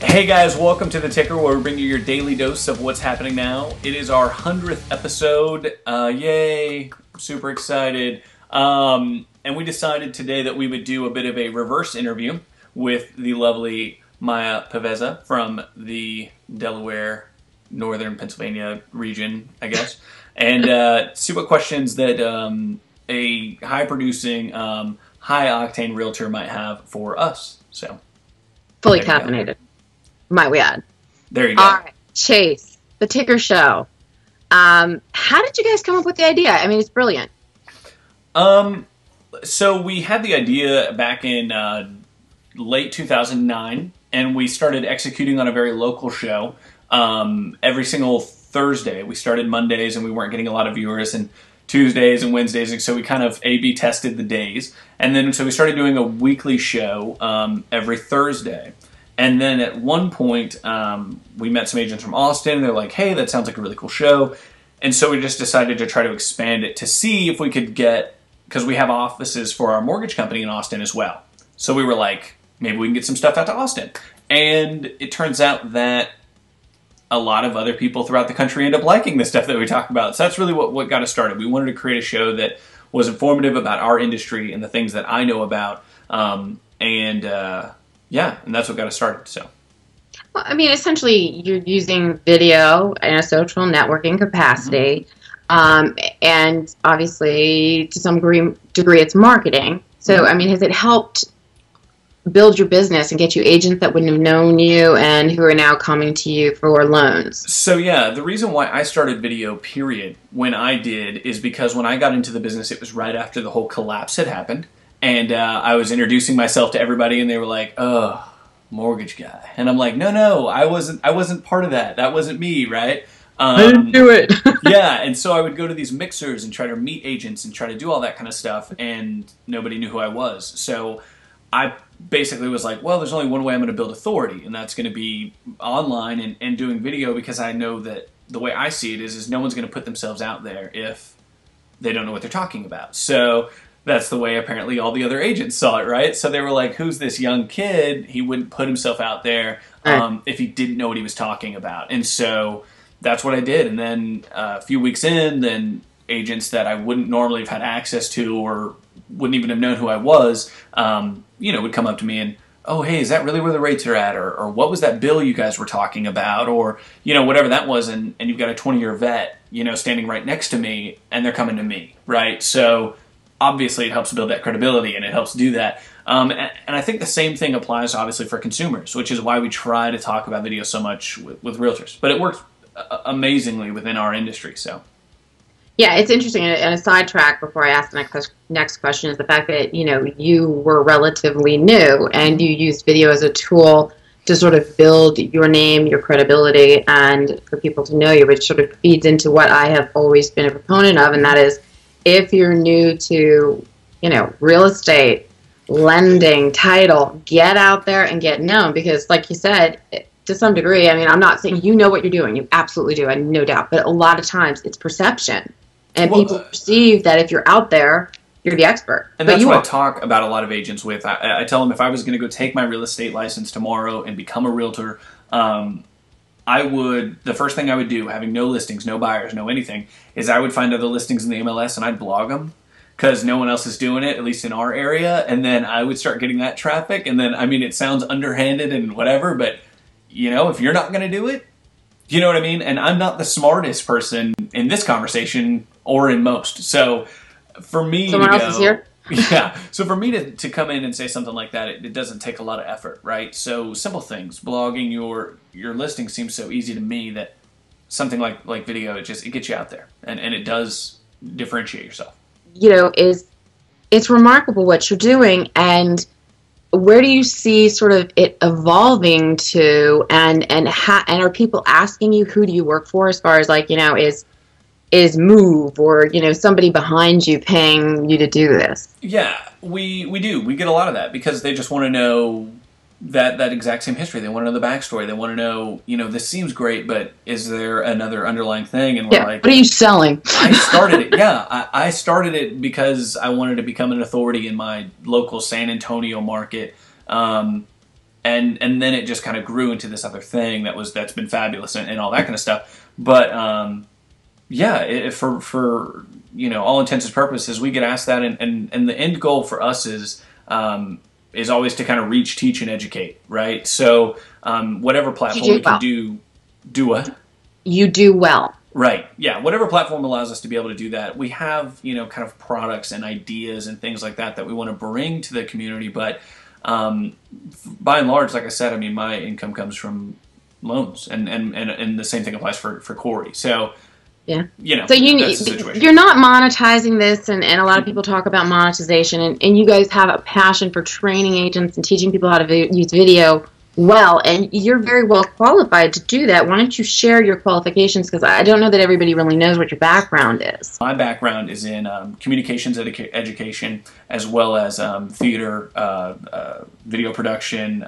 Hey guys, welcome to The Ticker, where we bring you your daily dose of what's happening now. It is our 100th episode. Yay! Super excited. And we decided today that we would do a bit of a reverse interview with the lovely Maya Paveza from the Delaware, Northern Pennsylvania region, I guess. And see what questions that a high-producing, high-octane realtor might have for us. So, fully caffeinated, might we add. There you go. All right, Chase, The Ticker Show. How did you guys come up with the idea? I mean, it's brilliant. So we had the idea back in late 2009, and we started executing on a very local show every single Thursday. We started Mondays, and we weren't getting a lot of viewers, and Tuesdays and Wednesdays, and so we kind of A/B tested the days. And then so we started doing a weekly show every Thursday. And then at one point, we met some agents from Austin, and they're like, hey, that sounds like a really cool show. And so we just decided to try to expand it to see if we could get, because we have offices for our mortgage company in Austin as well. So we were like, maybe we can get some stuff out to Austin. And it turns out that a lot of other people throughout the country end up liking the stuff that we talk about. So that's really what got us started. We wanted to create a show that was informative about our industry and the things that I know about. Yeah, and that's what got us started. So, Well, I mean, essentially, you're using video in a social networking capacity, and obviously, to some degree, it's marketing. So, I mean, has it helped build your business and get you agents that wouldn't have known you and who are now coming to you for loans? So yeah, the reason why I started video, period, when I did, is because when I got into the business, it was right after the whole collapse had happened. And I was introducing myself to everybody, and they were like, "Oh, mortgage guy," and I'm like, "No, I wasn't part of that. That wasn't me, right?" I didn't do it. Yeah, and so I would go to these mixers and try to meet agents and try to do all that kind of stuff, and nobody knew who I was. So I basically was like, well, there's only one way I'm going to build authority, and that's going to be online and doing video, because I know that the way I see it is no one's going to put themselves out there if they don't know what they're talking about. So that's the way apparently all the other agents saw it, right? So they were like, who's this young kid? He wouldn't put himself out there if he didn't know what he was talking about. And so that's what I did. And then a few weeks in, then agents that I wouldn't normally have had access to or wouldn't even have known who I was, would come up to me and, oh, hey, is that really where the rates are at? Or what was that bill you guys were talking about? Or, whatever that was. And you've got a 20-year vet, standing right next to me, and they're coming to me, right? So obviously it helps build that credibility, and it helps do that. And I think the same thing applies, obviously, for consumers, which is why we try to talk about video so much with realtors. But it works amazingly within our industry, so. Yeah, it's interesting. And a sidetrack before I ask the next question is the fact that, you were relatively new and you used video as a tool to sort of build your name, your credibility, and for people to know you, which sort of feeds into what I have always been a proponent of, and that is, if you're new to, real estate, lending, title, get out there and get known, because like you said, to some degree, I mean, I'm not saying you know what you're doing. You absolutely do, and no doubt. But a lot of times it's perception. And people perceive that if you're out there, you're the expert. And that's what I talk about a lot of agents with. I tell them if I was going to go take my real estate license tomorrow and become a realtor, the first thing I would do, having no listings, no buyers, no anything, is I would find other listings in the MLS and I'd blog them, because no one else is doing it, at least in our area. And then I would start getting that traffic. And then, I mean, it sounds underhanded and whatever, but, if you're not going to do it, you know what I mean? And I'm not the smartest person in this conversation or in most. So for me Someone else is here? Yeah. So for me to come in and say something like that, it doesn't take a lot of effort, right? So simple things, blogging your listing seems so easy to me that something like video, it gets you out there, and it does differentiate yourself. It's remarkable what you're doing, and where do you see sort of it evolving to, and are people asking you, who do you work for, as far as like, is Move or, somebody behind you paying you to do this? Yeah, we do. We get a lot of that, because they just want to know that exact same history. They want to know the backstory. They want to know, this seems great, but is there another underlying thing? And we're like, what are you selling? I started it. Yeah, I started it because I wanted to become an authority in my local San Antonio market. and then it just kind of grew into this other thing that's been fabulous and all that kind of stuff. But yeah, for all intents and purposes, we get asked that, and the end goal for us is always to kind of reach, teach, and educate, right? So whatever platform we can do what? You do well. Right. Yeah. Whatever platform allows us to be able to do that. We have, kind of products and ideas and things like that we want to bring to the community. But by and large, like I said, I mean, my income comes from loans, and the same thing applies for Corey. So, yeah. So you're not monetizing this, and a lot of people talk about monetization, and you guys have a passion for training agents and teaching people how to use video well, and you're very well qualified to do that. Why don't you share your qualifications? Because I don't know that everybody really knows what your background is. My background is in communications education, as well as theater, video production,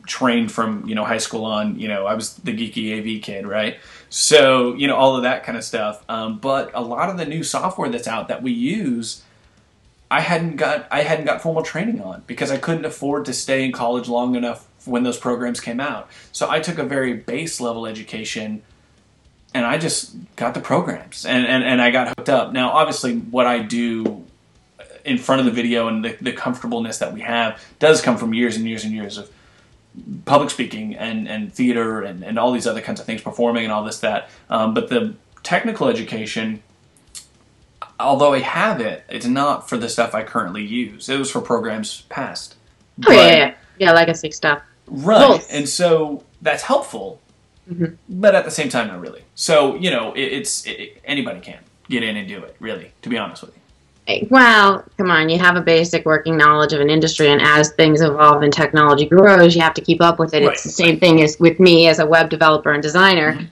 trained from, high school on, I was the geeky AV kid, right? So, all of that kind of stuff. But a lot of the new software that's out that we use, I hadn't got formal training on because I couldn't afford to stay in college long enough when those programs came out. So I took a very base level education, and I just got the programs and I got hooked up. Now, obviously, what I do in front of the video and the comfortableness that we have does come from years and years and years of public speaking and theater and all these other kinds of things, performing and all this, that. But the technical education, although I have it, it's not for the stuff I currently use. It was for programs past. Oh, yeah, legacy stuff. Right, both. And so that's helpful, but at the same time, not really. So, anybody can get in and do it, really, to be honest with you. Well, come on, you have a basic working knowledge of an industry, and as things evolve and technology grows, you have to keep up with it. Right. It's the same thing as with me as a web developer and designer,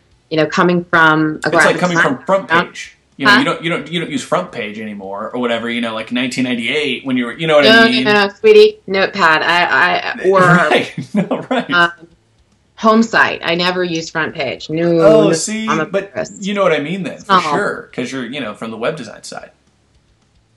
coming from a It's like coming from front page. You Huh? you don't use front page anymore or whatever. Like 1998 when you were, what I mean? No, sweetie, Notepad. Right. Home site. I never used front page. No. Oh, see, but purist. you know what I mean then, for sure, because you're from the web design side.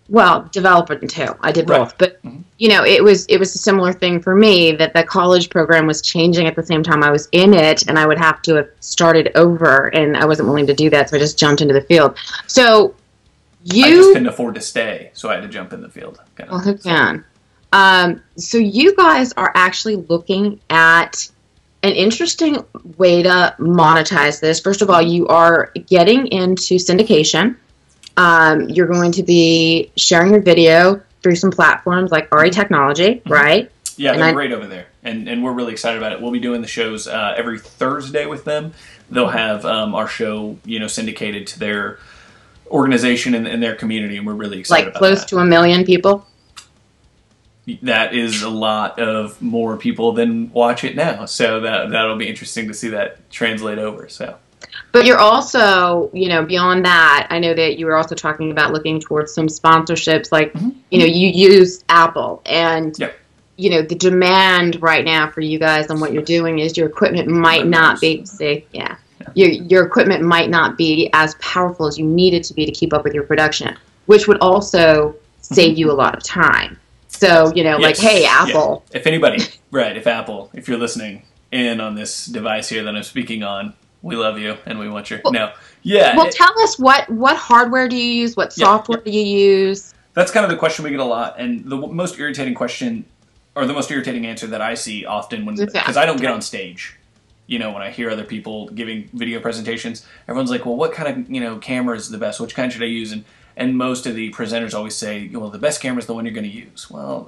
Well, developer too. I did both, Right. but it was a similar thing for me that the college program was changing at the same time I was in it, and I would have to have started over, and I wasn't willing to do that, so I just jumped into the field. So I just couldn't afford to stay, so I had to jump in the field. Well, who can? So you guys are actually looking at an interesting way to monetize this. First of all, you are getting into syndication. You're going to be sharing your video through some platforms like RE Technology, right? Yeah, they're great over there, and we're really excited about it. We'll be doing the shows every Thursday with them. They'll have our show, syndicated to their organization and their community, and we're really excited about that. Like close to 1 million people? That is a lot of more people than watch it now, so that'll be interesting to see that translate over. So. But you're also, beyond that, I know that you were also talking about looking towards some sponsorships, like, you use Apple, and, the demand right now for you guys on what you're doing is your equipment might not be, your equipment might not be as powerful as you need it to be to keep up with your production, which would also save you a lot of time. So, like, hey, Apple. Yeah. If anybody, if you're listening in on this device here that I'm speaking on, we love you, and we want your Well, tell us what hardware do you use? What software do you use? That's kind of the question we get a lot, and the most irritating question, or the most irritating answer that I see often because I don't get on stage. When I hear other people giving video presentations, everyone's like, "Well, what kind of camera is the best? Which kind should I use?" And most of the presenters always say, "Well, the best camera is the one you're going to use." Well,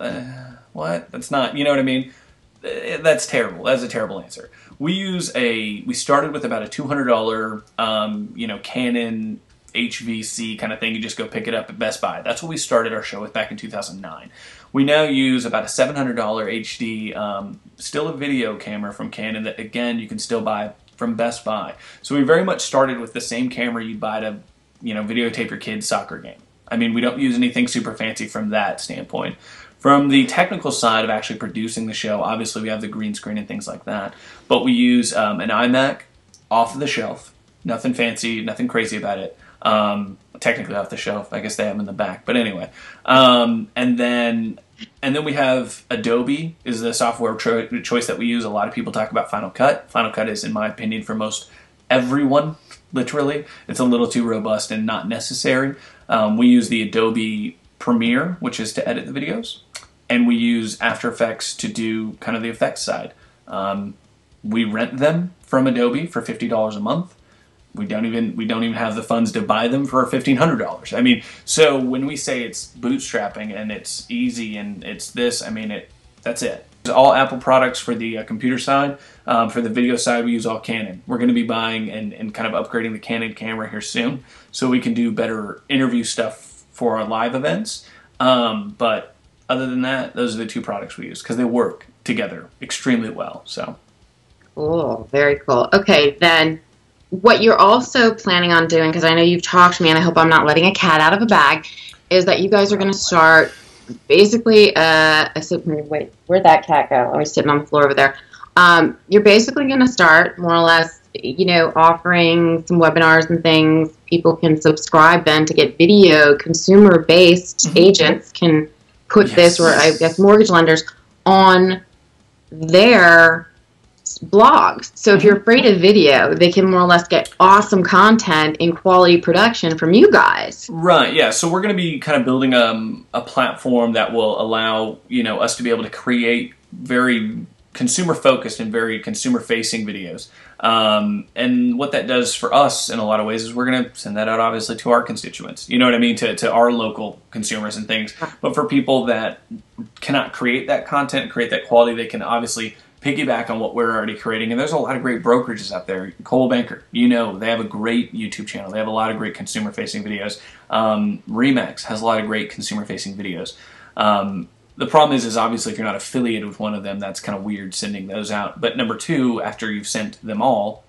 what? That's not. You know what I mean? That's terrible. That's a terrible answer. We started with about a $200, Canon HVC kind of thing. You just go pick it up at Best Buy. That's what we started our show with back in 2009. We now use about a $700 HD, still a video camera from Canon that, again, you can still buy from Best Buy. So we very much started with the same camera you'd buy to, videotape your kid's soccer game. I mean, we don't use anything super fancy from that standpoint. From the technical side of actually producing the show, obviously we have the green screen and things like that. But we use an iMac off the shelf. Nothing fancy, nothing crazy about it. Technically off the shelf. I guess they have them in the back. But anyway. And then And then we have Adobe is the software choice that we use. A lot of people talk about Final Cut. Final Cut is, in my opinion, for most everyone, literally, it's a little too robust and not necessary. We use the Adobe Premiere, which is to edit the videos, and we use After Effects to do kind of the effects side. We rent them from Adobe for $50 a month. We don't even have the funds to buy them for $1,500. I mean, so when we say it's bootstrapping and it's easy and it's this, I mean, that's it. It's all Apple products for the computer side. For the video side, we use all Canon. We're going to be buying and kind of upgrading the Canon camera here soon, so we can do better interview stuff for our live events. But other than that, those are the two products we use because they work together extremely well. So cool, very cool. Okay, then. What you're also planning on doing, because I know you've talked to me and I hope I'm not letting a cat out of a bag, is that you guys are going to start basically, wait, where'd that cat go? I was sitting on the floor over there. You're basically going to start more or less, you know, offering some webinars and things. People can subscribe then to get video. Consumer-based agents can put this, or I guess mortgage lenders, on their blogs. So if you're afraid of video, they can more or less get awesome content in quality production from you guys. Right, yeah. So we're going to be kind of building a platform that will allow, you know, us to be able to create very consumer focused and very consumer facing videos. And what that does for us in a lot of ways is we're going to send that out obviously to our constituents, you know what I mean, to our local consumers and things. But for people that cannot create that content, create that quality, they can obviously piggyback on what we're already creating. And there's a lot of great brokerages out there. Coldwell Banker, you know, they have a great YouTube channel. They have a lot of great consumer-facing videos. Remax has a lot of great consumer-facing videos. The problem is obviously if you're not affiliated with one of them, that's kind of weird sending those out. But number two, after you've sent them all,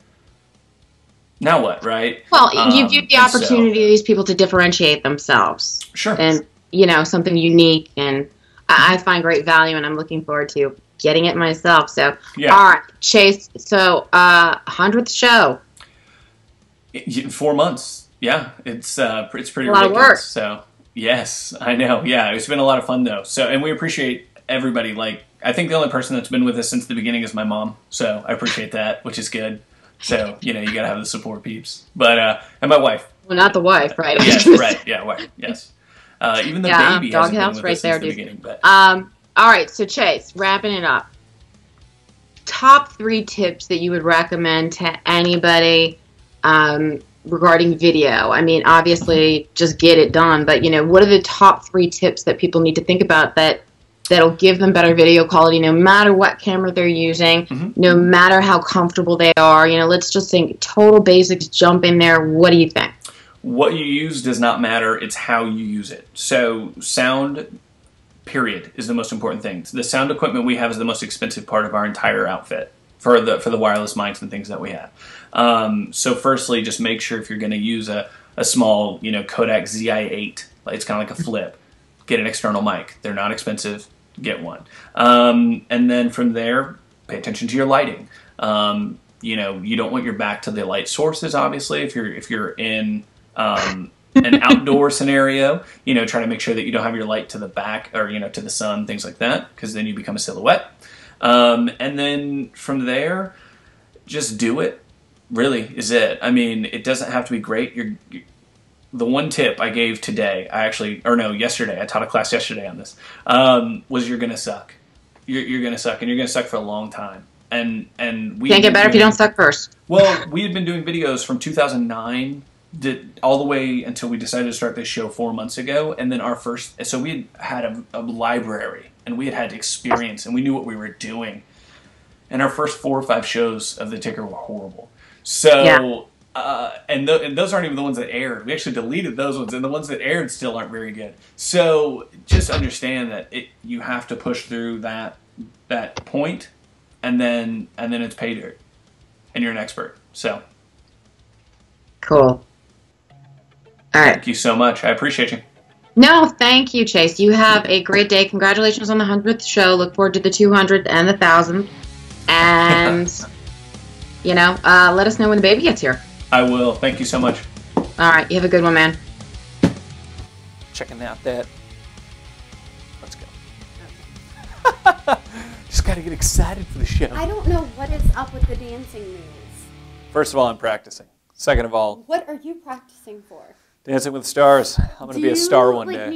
now what, right? Well, you give the opportunity to these people to differentiate themselves. Sure. And, you know, something unique. And I find great value, and I'm looking forward to getting it myself. So, yeah. All right, Chase. So, 100th show. In 4 months. Yeah, it's pretty a lot of work. So, yes, I know. Yeah, it's been a lot of fun though. So, and we appreciate everybody. Like, I think the only person that's been with us since the beginning is my mom. So, I appreciate that, which is good. So, you know, you gotta have the support peeps. But and my wife. Well, not the wife, right? Yes, right. Yeah, wife. Yes. Even the baby hasn't been with us since the beginning. But all right, so Chase, wrapping it up. Top 3 tips that you would recommend to anybody regarding video. I mean, obviously, just get it done. But, you know, what are the top 3 tips that people need to think about that'll give them better video quality no matter what camera they're using, no matter how comfortable they are? You know, let's just think total basics, jump in there. What do you think? What you use does not matter. It's how you use it. So sound, period, is the most important thing. The sound equipment we have is the most expensive part of our entire outfit for the wireless mics and things that we have. So firstly, just make sure if you're going to use a small, you know, Kodak ZI-8, it's kind of like a flip, get an external mic. They're not expensive. Get one. And then from there, pay attention to your lighting. You know, you don't want your back to the light sources, obviously, if you're in an outdoor scenario, you know, try to make sure that you don't have your light to the back or, you know, to the sun, things like that, because then you become a silhouette. And then from there, just do it, really, is it. I mean, it doesn't have to be great. The one tip I gave today, yesterday, I taught a class yesterday on this, was you're going to suck. You're going to suck, and you're going to suck for a long time. And we can't get better if you don't suck first. Well, we had been doing videos from 2009 all the way until we decided to start this show 4 months ago. And then so we had a library, and we had experience, and we knew what we were doing. And our first 4 or 5 shows of the ticker were horrible. So, yeah. And those aren't even the ones that aired. We actually deleted those ones, and the ones that aired still aren't very good. So just understand that you have to push through that point, and then it's pay dirt, and you're an expert. So cool. All right. Thank you so much. I appreciate you. No, thank you, Chase. You have a great day. Congratulations on the 100th show. Look forward to the 200th and the 1000th. And, you know, let us know when the baby gets here. I will. Thank you so much. All right. You have a good one, man. Checking out that. Let's go. Just gotta get excited for the show. I don't know what is up with the dancing moves. First of all, I'm practicing. Second of all, What are you practicing for? Dancing with the Stars. I'm gonna be a star one day.